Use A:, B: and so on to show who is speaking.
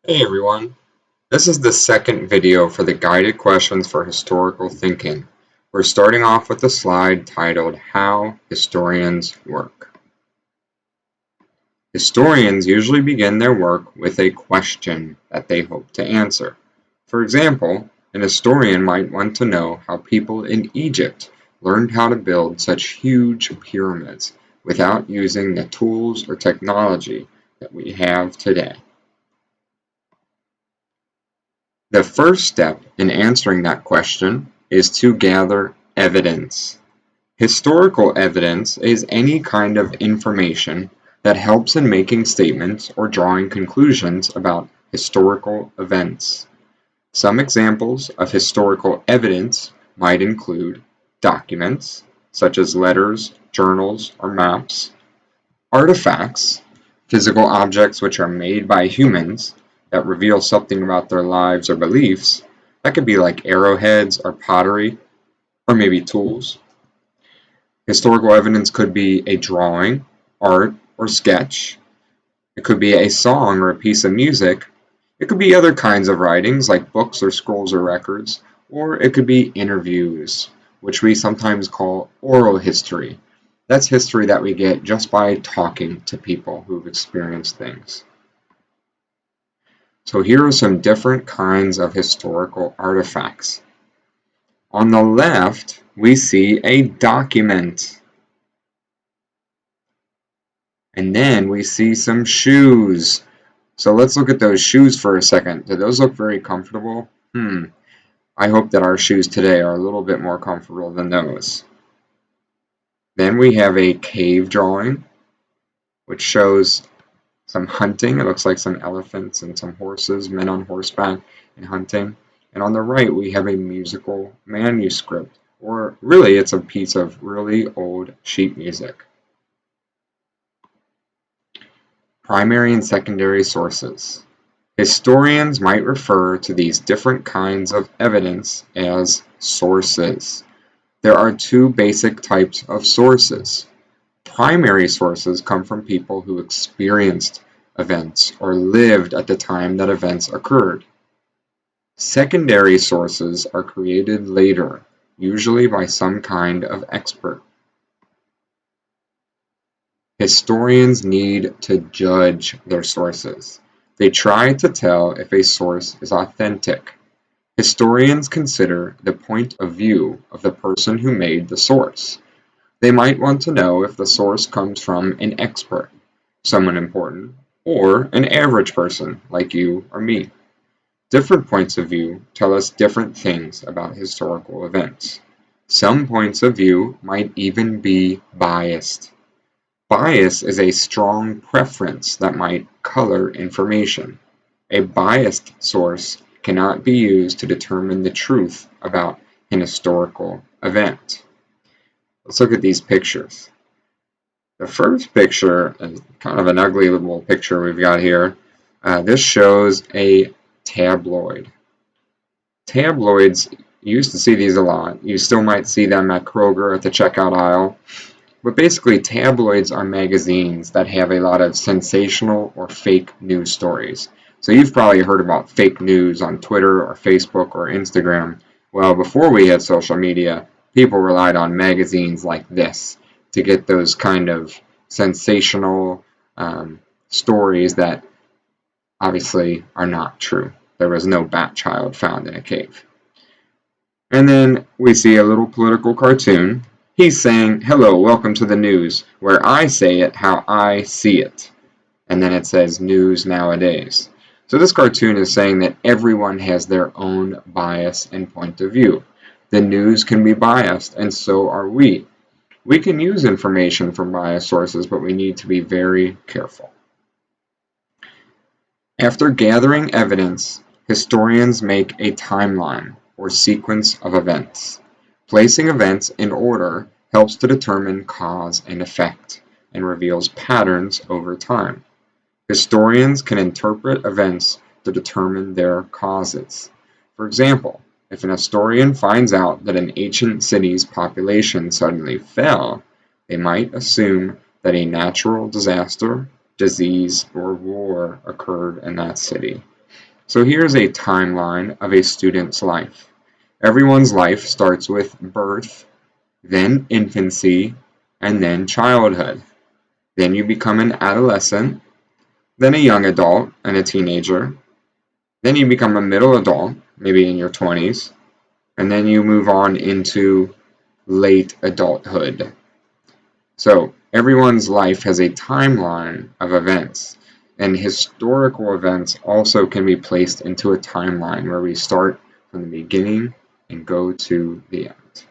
A: Hey everyone, this is the second video for the guided questions for historical thinking. We're starting off with a slide titled How Historians Work. Historians usually begin their work with a question that they hope to answer. For example, an historian might want to know how people in Egypt learned how to build such huge pyramids without using the tools or technology that we have today. The first step in answering that question is to gather evidence. Historical evidence is any kind of information that helps in making statements or drawing conclusions about historical events. Some examples of historical evidence might include documents, such as letters, journals, or maps; artifacts, physical objects which are made by humans that reveal something about their lives or beliefs. That could be like arrowheads or pottery, or maybe tools. Historical evidence could be a drawing, art, or sketch. It could be a song or a piece of music. It could be other kinds of writings like books or scrolls or records, or it could be interviews, which we sometimes call oral history. That's history that we get just by talking to people who've experienced things. So here are some different kinds of historical artifacts. On the left, we see a document. And then we see some shoes. So let's look at those shoes for a second. Do those look very comfortable? I hope that our shoes today are a little bit more comfortable than those. Then we have a cave drawing, which shows some hunting. It looks like some elephants and some horses, men on horseback and hunting. And on the right, we have a musical manuscript, or really it's a piece of really old sheet music. Primary and secondary sources. Historians might refer to these different kinds of evidence as sources. There are two basic types of sources. Primary sources come from people who experienced events or lived at the time that events occurred. Secondary sources are created later, usually by some kind of expert. Historians need to judge their sources. They try to tell if a source is authentic. Historians consider the point of view of the person who made the source. They might want to know if the source comes from an expert, someone important, or an average person like you or me. Different points of view tell us different things about historical events. Some points of view might even be biased. Bias is a strong preference that might color information. A biased source cannot be used to determine the truth about an historical event. Let's look at these pictures. The first picture is kind of an ugly little picture we've got here. This shows a tabloid. Tabloids, you used to see these a lot. You still might see them at Kroger at the checkout aisle. But basically, tabloids are magazines that have a lot of sensational or fake news stories. So you've probably heard about fake news on Twitter or Facebook or Instagram. Well, before we had social media, people relied on magazines like this to get those kind of sensational stories that obviously are not true. There was no bat child found in a cave. And then we see a little political cartoon. He's saying, "Hello, welcome to the news, where I say it how I see it." And then it says news nowadays. So this cartoon is saying that everyone has their own bias and point of view. The news can be biased, and so are we. We can use information from biased sources, but we need to be very careful. After gathering evidence, historians make a timeline, or sequence of events. Placing events in order helps to determine cause and effect, and reveals patterns over time. Historians can interpret events to determine their causes. For example, if an historian finds out that an ancient city's population suddenly fell, they might assume that a natural disaster, disease, or war occurred in that city. So here's a timeline of a student's life. Everyone's life starts with birth, then infancy, and then childhood. Then you become an adolescent, then a young adult and a teenager. Then you become a middle adult, maybe in your 20s, and then you move on into late adulthood. So everyone's life has a timeline of events, and historical events also can be placed into a timeline where we start from the beginning and go to the end.